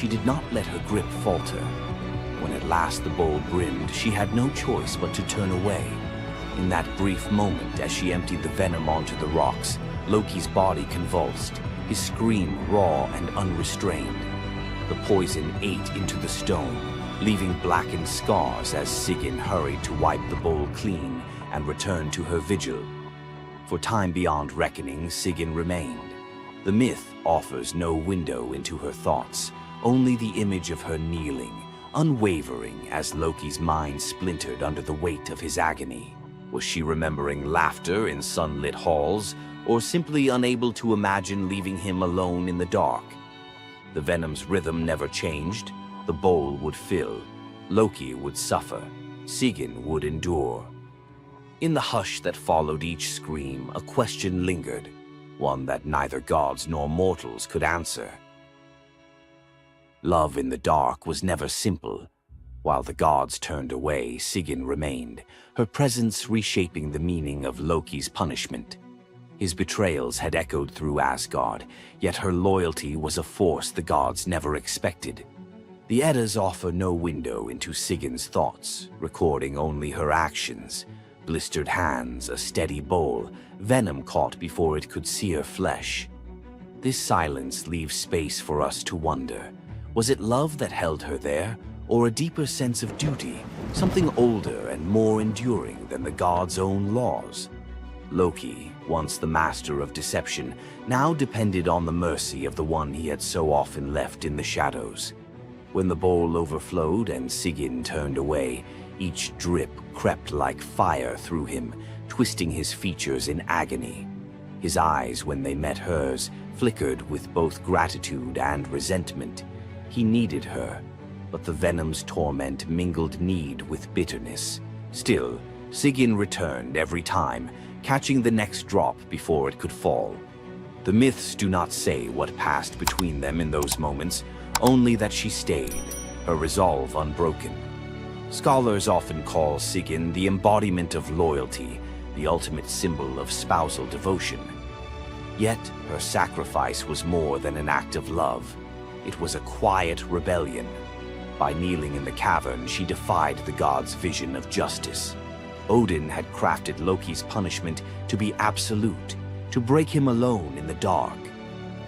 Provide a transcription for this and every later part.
She did not let her grip falter. When at last the bowl brimmed, she had no choice but to turn away. In that brief moment, as she emptied the venom onto the rocks, Loki's body convulsed, his scream raw and unrestrained. The poison ate into the stone, leaving blackened scars as Sigyn hurried to wipe the bowl clean and return to her vigil. For time beyond reckoning, Sigyn remained. The myth offers no window into her thoughts, only the image of her kneeling, unwavering as Loki's mind splintered under the weight of his agony. Was she remembering laughter in sunlit halls, or simply unable to imagine leaving him alone in the dark? The venom's rhythm never changed. The bowl would fill. Loki would suffer. Sigyn would endure. In the hush that followed each scream, a question lingered, one that neither gods nor mortals could answer. Love in the dark was never simple. While the gods turned away, Sigyn remained, her presence reshaping the meaning of Loki's punishment. His betrayals had echoed through Asgard, yet her loyalty was a force the gods never expected. The Eddas offer no window into Sigyn's thoughts, recording only her actions. Blistered hands, a steady bowl, venom caught before it could sear flesh. This silence leaves space for us to wonder. Was it love that held her there, or a deeper sense of duty, something older and more enduring than the gods' own laws? Loki, once the master of deception, now depended on the mercy of the one he had so often left in the shadows. When the bowl overflowed and Sigyn turned away, each drip crept like fire through him, twisting his features in agony. His eyes, when they met hers, flickered with both gratitude and resentment. He needed her, but the venom's torment mingled need with bitterness. Still, Sigyn returned every time, catching the next drop before it could fall. The myths do not say what passed between them in those moments, only that she stayed, her resolve unbroken. Scholars often call Sigyn the embodiment of loyalty, the ultimate symbol of spousal devotion. Yet, her sacrifice was more than an act of love. It was a quiet rebellion. By kneeling in the cavern, she defied the gods' vision of justice. Odin had crafted Loki's punishment to be absolute, to break him alone in the dark.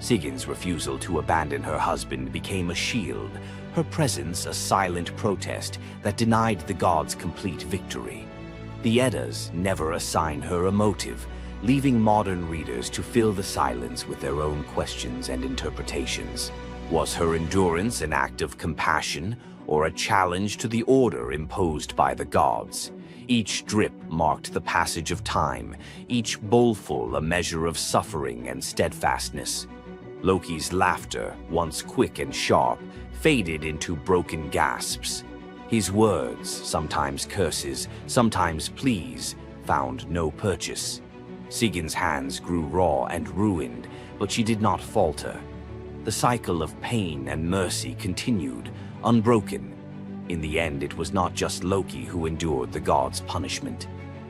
Sigyn's refusal to abandon her husband became a shield, her presence a silent protest that denied the gods complete victory. The Eddas never assign her a motive, leaving modern readers to fill the silence with their own questions and interpretations. Was her endurance an act of compassion, or a challenge to the order imposed by the gods? Each drip marked the passage of time, each bowlful a measure of suffering and steadfastness. Loki's laughter, once quick and sharp, faded into broken gasps. His words, sometimes curses, sometimes pleas, found no purchase. Sigyn's hands grew raw and ruined, but she did not falter. The cycle of pain and mercy continued, unbroken. In the end, it was not just Loki who endured the gods' punishment.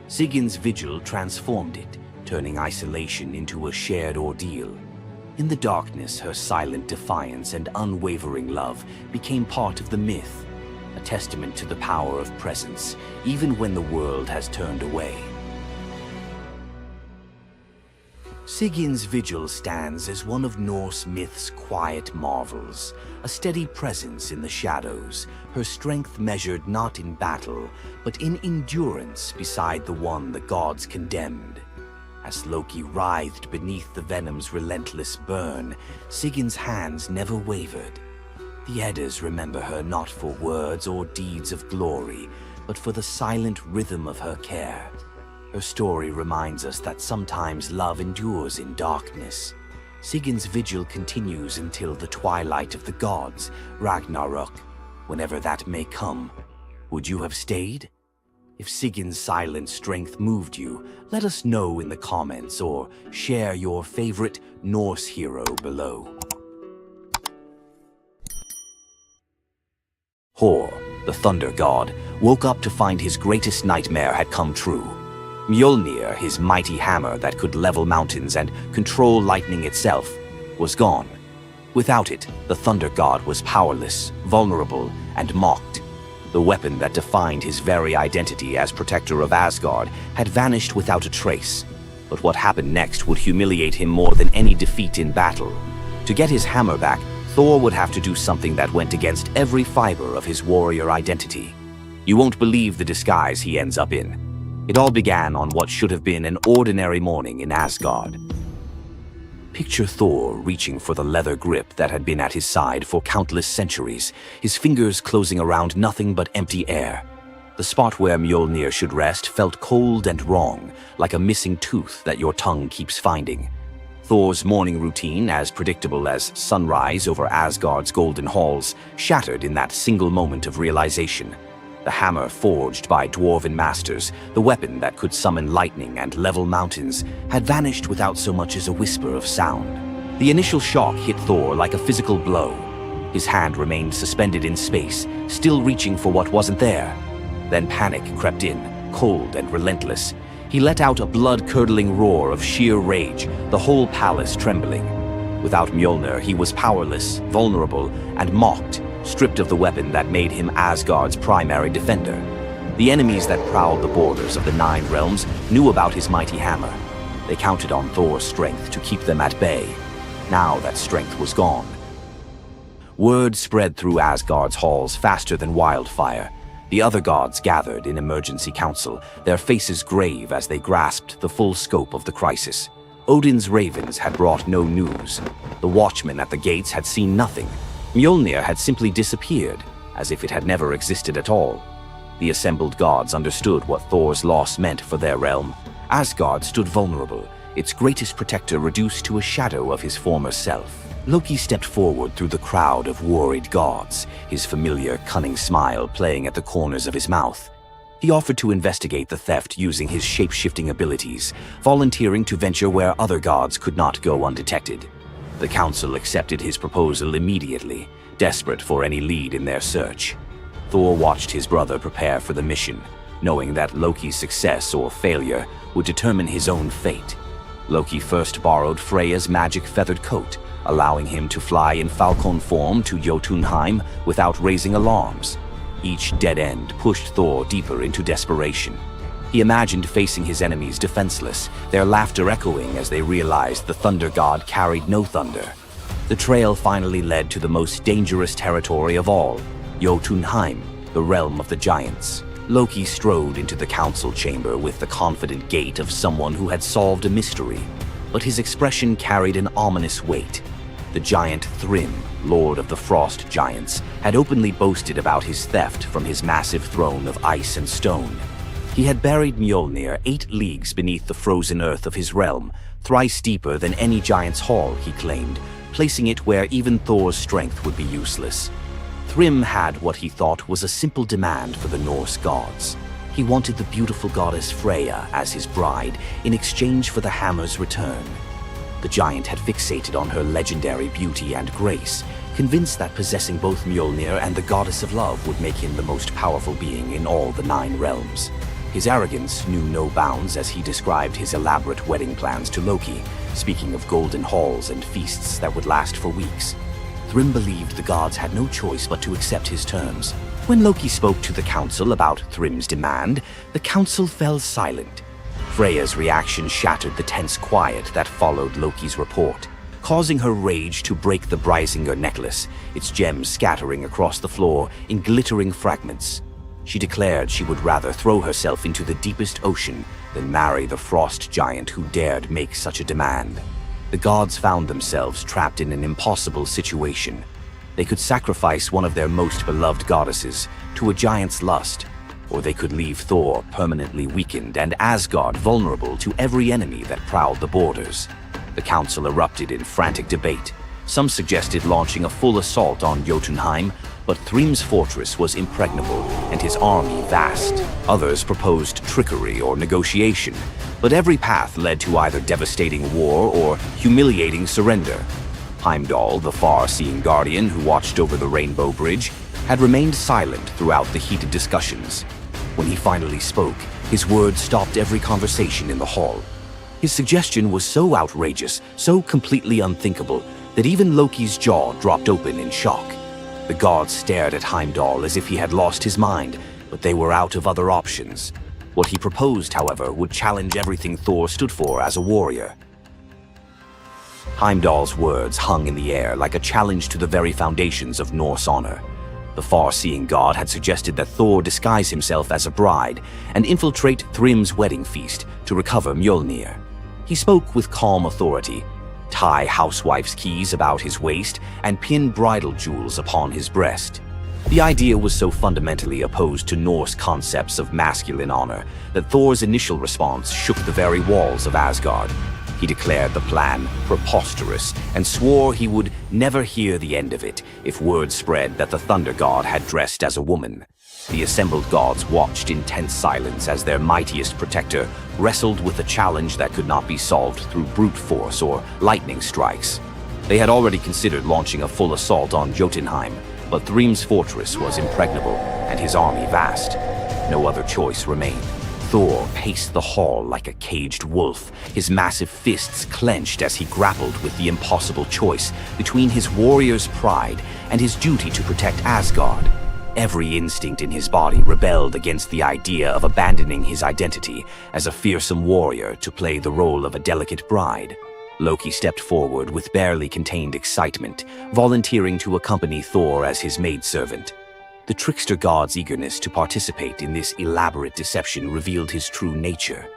Sigyn's vigil transformed it, turning isolation into a shared ordeal. In the darkness, her silent defiance and unwavering love became part of the myth, a testament to the power of presence, even when the world has turned away. Sigyn's vigil stands as one of Norse myth's quiet marvels, a steady presence in the shadows, her strength measured not in battle, but in endurance beside the one the gods condemned. As Loki writhed beneath the venom's relentless burn, Sigyn's hands never wavered. The Eddas remember her not for words or deeds of glory, but for the silent rhythm of her care. Her story reminds us that sometimes love endures in darkness. Sigyn's vigil continues until the twilight of the gods, Ragnarok, whenever that may come. Would you have stayed? If Sigyn's silent strength moved you, let us know in the comments or share your favorite Norse hero below. Thor, the thunder god, woke up to find his greatest nightmare had come true. Mjolnir, his mighty hammer that could level mountains and control lightning itself, was gone. Without it, the thunder god was powerless, vulnerable, and mocked. The weapon that defined his very identity as protector of Asgard had vanished without a trace. But what happened next would humiliate him more than any defeat in battle. To get his hammer back, Thor would have to do something that went against every fiber of his warrior identity. You won't believe the disguise he ends up in. It all began on what should have been an ordinary morning in Asgard. Picture Thor reaching for the leather grip that had been at his side for countless centuries, his fingers closing around nothing but empty air. The spot where Mjolnir should rest felt cold and wrong, like a missing tooth that your tongue keeps finding. Thor's morning routine, as predictable as sunrise over Asgard's golden halls, shattered in that single moment of realization. The hammer forged by dwarven masters, the weapon that could summon lightning and level mountains, had vanished without so much as a whisper of sound. The initial shock hit Thor like a physical blow. His hand remained suspended in space, still reaching for what wasn't there. Then panic crept in, cold and relentless. He let out a blood-curdling roar of sheer rage, the whole palace trembling. Without Mjolnir, he was powerless, vulnerable, and mocked, stripped of the weapon that made him Asgard's primary defender. The enemies that prowled the borders of the Nine Realms knew about his mighty hammer. They counted on Thor's strength to keep them at bay. Now that strength was gone. Word spread through Asgard's halls faster than wildfire. The other gods gathered in emergency council, their faces grave as they grasped the full scope of the crisis. Odin's ravens had brought no news. The watchmen at the gates had seen nothing. Mjolnir had simply disappeared, as if it had never existed at all. The assembled gods understood what Thor's loss meant for their realm. Asgard stood vulnerable, its greatest protector reduced to a shadow of his former self. Loki stepped forward through the crowd of worried gods, his familiar, cunning smile playing at the corners of his mouth. He offered to investigate the theft using his shape-shifting abilities, volunteering to venture where other gods could not go undetected. The council accepted his proposal immediately, desperate for any lead in their search. Thor watched his brother prepare for the mission, knowing that Loki's success or failure would determine his own fate. Loki first borrowed Freya's magic feathered coat, allowing him to fly in falcon form to Jotunheim without raising alarms. Each dead end pushed Thor deeper into desperation. He imagined facing his enemies defenseless, their laughter echoing as they realized the thunder god carried no thunder. The trail finally led to the most dangerous territory of all, Jotunheim, the realm of the giants. Loki strode into the council chamber with the confident gait of someone who had solved a mystery, but his expression carried an ominous weight. The giant Thrym, lord of the frost giants, had openly boasted about his theft from his massive throne of ice and stone. He had buried Mjolnir 8 leagues beneath the frozen earth of his realm, thrice deeper than any giant's hall, he claimed, placing it where even Thor's strength would be useless. Thrym had what he thought was a simple demand for the Norse gods. He wanted the beautiful goddess Freya as his bride in exchange for the hammer's return. The giant had fixated on her legendary beauty and grace, convinced that possessing both Mjolnir and the goddess of love would make him the most powerful being in all the 9 realms. His arrogance knew no bounds as he described his elaborate wedding plans to Loki, speaking of golden halls and feasts that would last for weeks. Thrym believed the gods had no choice but to accept his terms. When Loki spoke to the council about Thrym's demand, the council fell silent. Freya's reaction shattered the tense quiet that followed Loki's report, causing her rage to break the Brysinger necklace, its gems scattering across the floor in glittering fragments. She declared she would rather throw herself into the deepest ocean than marry the frost giant who dared make such a demand. The gods found themselves trapped in an impossible situation. They could sacrifice one of their most beloved goddesses to a giant's lust, or they could leave Thor permanently weakened and Asgard vulnerable to every enemy that prowled the borders. The council erupted in frantic debate. Some suggested launching a full assault on Jotunheim, but Thrym's fortress was impregnable and his army vast. Others proposed trickery or negotiation, but every path led to either devastating war or humiliating surrender. Heimdall, the far-seeing guardian who watched over the Rainbow Bridge, had remained silent throughout the heated discussions. When he finally spoke, his words stopped every conversation in the hall. His suggestion was so outrageous, so completely unthinkable, that even Loki's jaw dropped open in shock. The gods stared at Heimdall as if he had lost his mind, but they were out of other options. What he proposed, however, would challenge everything Thor stood for as a warrior. Heimdall's words hung in the air like a challenge to the very foundations of Norse honor. The far-seeing god had suggested that Thor disguise himself as a bride and infiltrate Thrym's wedding feast to recover Mjolnir. He spoke with calm authority, tie housewife's keys about his waist, and pin bridal jewels upon his breast. The idea was so fundamentally opposed to Norse concepts of masculine honor that Thor's initial response shook the very walls of Asgard. He declared the plan preposterous and swore he would never hear the end of it if word spread that the thunder god had dressed as a woman. The assembled gods watched in tense silence as their mightiest protector wrestled with a challenge that could not be solved through brute force or lightning strikes. They had already considered launching a full assault on Jotunheim, but Thrym's fortress was impregnable and his army vast. No other choice remained. Thor paced the hall like a caged wolf, his massive fists clenched as he grappled with the impossible choice between his warrior's pride and his duty to protect Asgard. Every instinct in his body rebelled against the idea of abandoning his identity as a fearsome warrior to play the role of a delicate bride. Loki stepped forward with barely contained excitement, volunteering to accompany Thor as his maidservant. The trickster god's eagerness to participate in this elaborate deception revealed his true nature.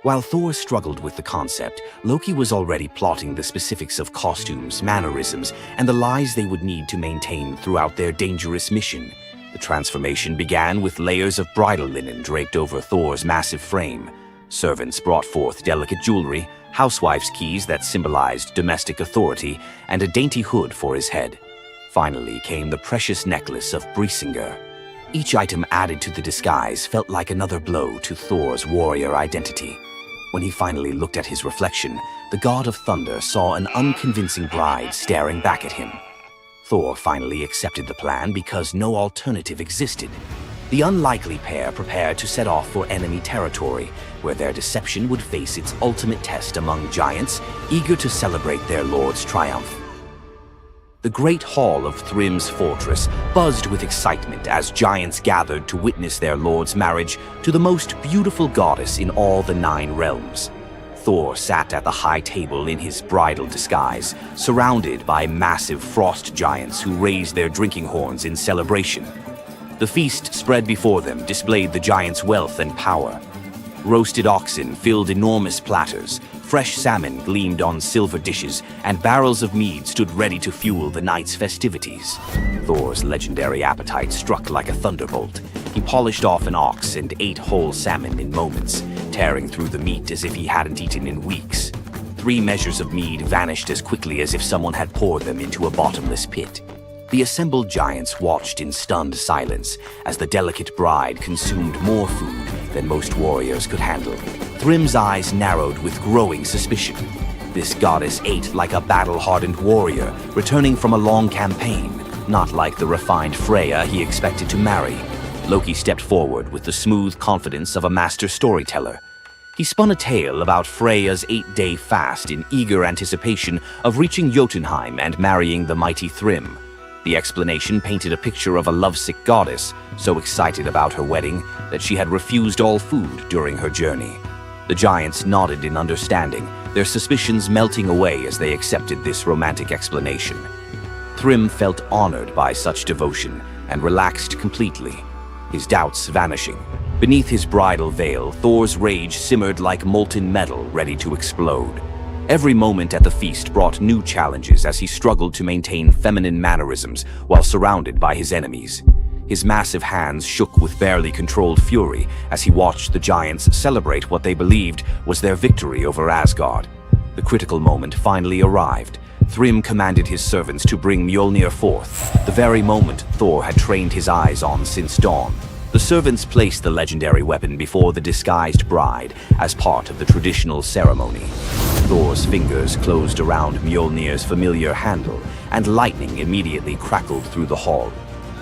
While Thor struggled with the concept, Loki was already plotting the specifics of costumes, mannerisms, and the lies they would need to maintain throughout their dangerous mission. The transformation began with layers of bridal linen draped over Thor's massive frame. Servants brought forth delicate jewelry, housewife's keys that symbolized domestic authority, and a dainty hood for his head. Finally came the precious necklace of Brisingr. Each item added to the disguise felt like another blow to Thor's warrior identity. When he finally looked at his reflection, the god of thunder saw an unconvincing bride staring back at him. Thor finally accepted the plan because no alternative existed. The unlikely pair prepared to set off for enemy territory, where their deception would face its ultimate test among giants eager to celebrate their lord's triumph. The great hall of Thrym's fortress buzzed with excitement as giants gathered to witness their lord's marriage to the most beautiful goddess in all the 9 realms. Thor sat at the high table in his bridal disguise, surrounded by massive frost giants who raised their drinking horns in celebration. The feast spread before them displayed the giants' wealth and power. Roasted oxen filled enormous platters, fresh salmon gleamed on silver dishes, and barrels of mead stood ready to fuel the night's festivities. Thor's legendary appetite struck like a thunderbolt. He polished off an ox and ate whole salmon in moments, tearing through the meat as if he hadn't eaten in weeks. 3 measures of mead vanished as quickly as if someone had poured them into a bottomless pit. The assembled giants watched in stunned silence as the delicate bride consumed more food than most warriors could handle. Thrym's eyes narrowed with growing suspicion. This goddess ate like a battle-hardened warrior, returning from a long campaign, not like the refined Freya he expected to marry. Loki stepped forward with the smooth confidence of a master storyteller. He spun a tale about Freya's 8-day fast in eager anticipation of reaching Jotunheim and marrying the mighty Thrym. The explanation painted a picture of a lovesick goddess, so excited about her wedding that she had refused all food during her journey. The giants nodded in understanding, their suspicions melting away as they accepted this romantic explanation. Thrym felt honored by such devotion and relaxed completely, his doubts vanishing. Beneath his bridal veil, Thor's rage simmered like molten metal ready to explode. Every moment at the feast brought new challenges as he struggled to maintain feminine mannerisms while surrounded by his enemies. His massive hands shook with barely controlled fury as he watched the giants celebrate what they believed was their victory over Asgard. The critical moment finally arrived. Thrym commanded his servants to bring Mjolnir forth, the very moment Thor had trained his eyes on since dawn. The servants placed the legendary weapon before the disguised bride as part of the traditional ceremony. Thor's fingers closed around Mjolnir's familiar handle, and lightning immediately crackled through the hall.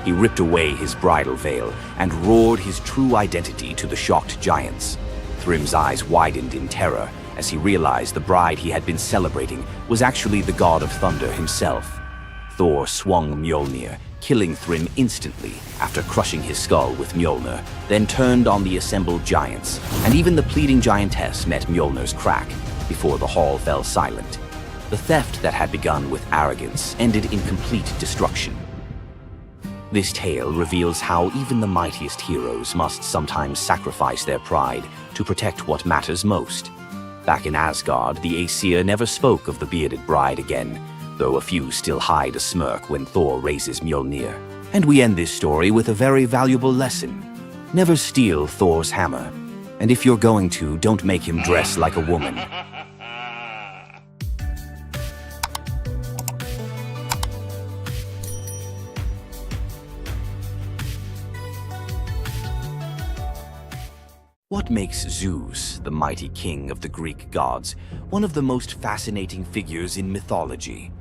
He ripped away his bridal veil and roared his true identity to the shocked giants. Thrym's eyes widened in terror as he realized the bride he had been celebrating was actually the god of thunder himself. Thor swung Mjolnir, killing Thrym instantly after crushing his skull with Mjolnir, then turned on the assembled giants, and even the pleading giantess met Mjolnir's crack before the hall fell silent. The theft that had begun with arrogance ended in complete destruction. This tale reveals how even the mightiest heroes must sometimes sacrifice their pride to protect what matters most. Back in Asgard, the Aesir never spoke of the bearded bride again, though a few still hide a smirk when Thor raises Mjolnir. And we end this story with a very valuable lesson. Never steal Thor's hammer. And if you're going to, don't make him dress like a woman. What makes Zeus, the mighty king of the Greek gods, one of the most fascinating figures in mythology?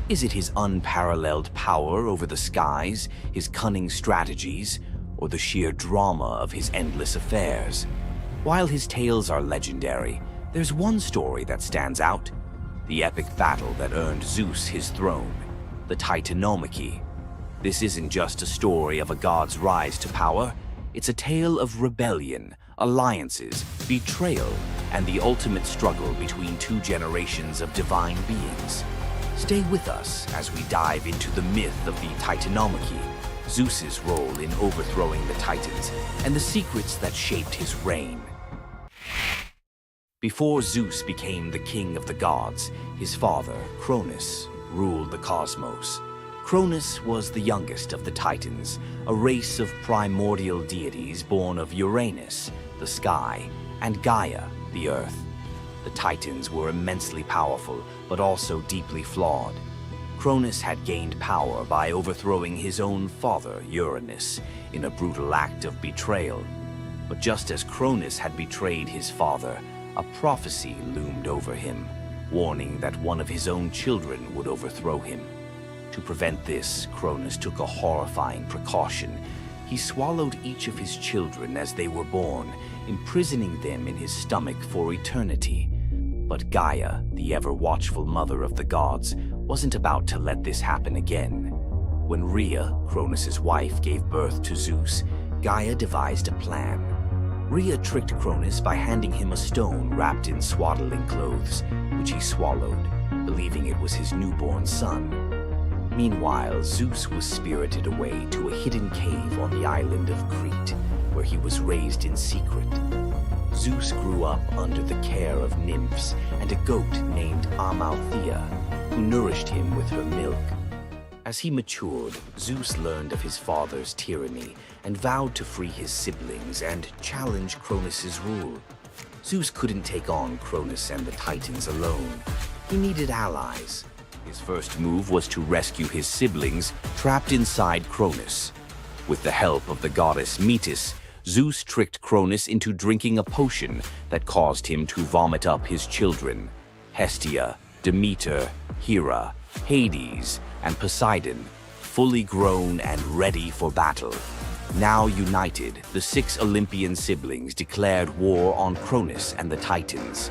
Is it his unparalleled power over the skies, his cunning strategies, or the sheer drama of his endless affairs? While his tales are legendary, there's one story that stands out: the epic battle that earned Zeus his throne, the Titanomachy. This isn't just a story of a god's rise to power, it's a tale of rebellion, alliances, betrayal, and the ultimate struggle between two generations of divine beings. Stay with us as we dive into the myth of the Titanomachy, Zeus's role in overthrowing the Titans, and the secrets that shaped his reign. Before Zeus became the king of the gods, his father, Cronus, ruled the cosmos. Cronus was the youngest of the Titans, a race of primordial deities born of Uranus, the sky, and Gaia, the earth. The Titans were immensely powerful, but also deeply flawed. Cronus had gained power by overthrowing his own father, Uranus, in a brutal act of betrayal. But just as Cronus had betrayed his father, a prophecy loomed over him, warning that one of his own children would overthrow him. To prevent this, Cronus took a horrifying precaution. He swallowed each of his children as they were born, imprisoning them in his stomach for eternity. But Gaia, the ever-watchful mother of the gods, wasn't about to let this happen again. When Rhea, Cronus's wife, gave birth to Zeus, Gaia devised a plan. Rhea tricked Cronus by handing him a stone wrapped in swaddling clothes, which he swallowed, believing it was his newborn son. Meanwhile, Zeus was spirited away to a hidden cave on the island of Crete, where he was raised in secret. Zeus grew up under the care of nymphs and a goat named Amalthea, who nourished him with her milk. As he matured, Zeus learned of his father's tyranny and vowed to free his siblings and challenge Cronus's rule. Zeus couldn't take on Cronus and the Titans alone. He needed allies. His first move was to rescue his siblings trapped inside Cronus. With the help of the goddess Metis, Zeus tricked Cronus into drinking a potion that caused him to vomit up his children: Hestia, Demeter, Hera, Hades, and Poseidon, fully grown and ready for battle. Now united, the 6 Olympian siblings declared war on Cronus and the Titans.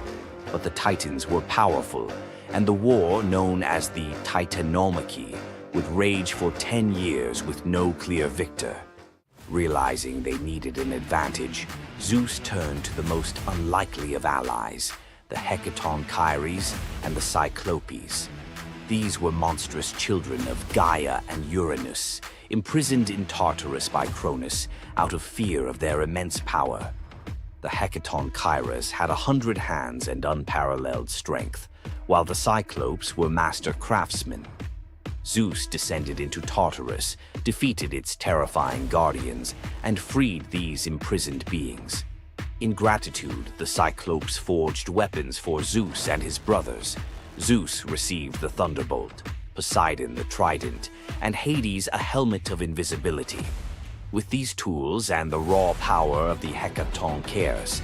But the Titans were powerful, and the war, known as the Titanomachy, would rage for 10 years with no clear victor. Realizing they needed an advantage, Zeus turned to the most unlikely of allies, the Hecatonchires and the Cyclopes. These were monstrous children of Gaia and Uranus, imprisoned in Tartarus by Cronus out of fear of their immense power. The Hecatonchires had 100 hands and unparalleled strength, while the Cyclopes were master craftsmen. Zeus descended into Tartarus, defeated its terrifying guardians, and freed these imprisoned beings. In gratitude, the Cyclopes forged weapons for Zeus and his brothers. Zeus received the thunderbolt, Poseidon the trident, and Hades a helmet of invisibility. With these tools and the raw power of the Hecatonchires,